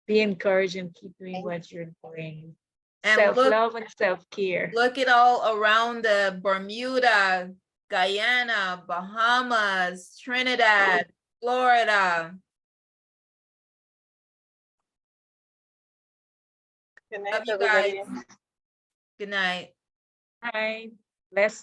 Be encouraged and keep doing what you're doing. And look- Self-love and self-care. Look at all around the Bermuda, Guyana, Bahamas, Trinidad, Florida. Good Love night, you everybody. guys. Good night. Bye. Bless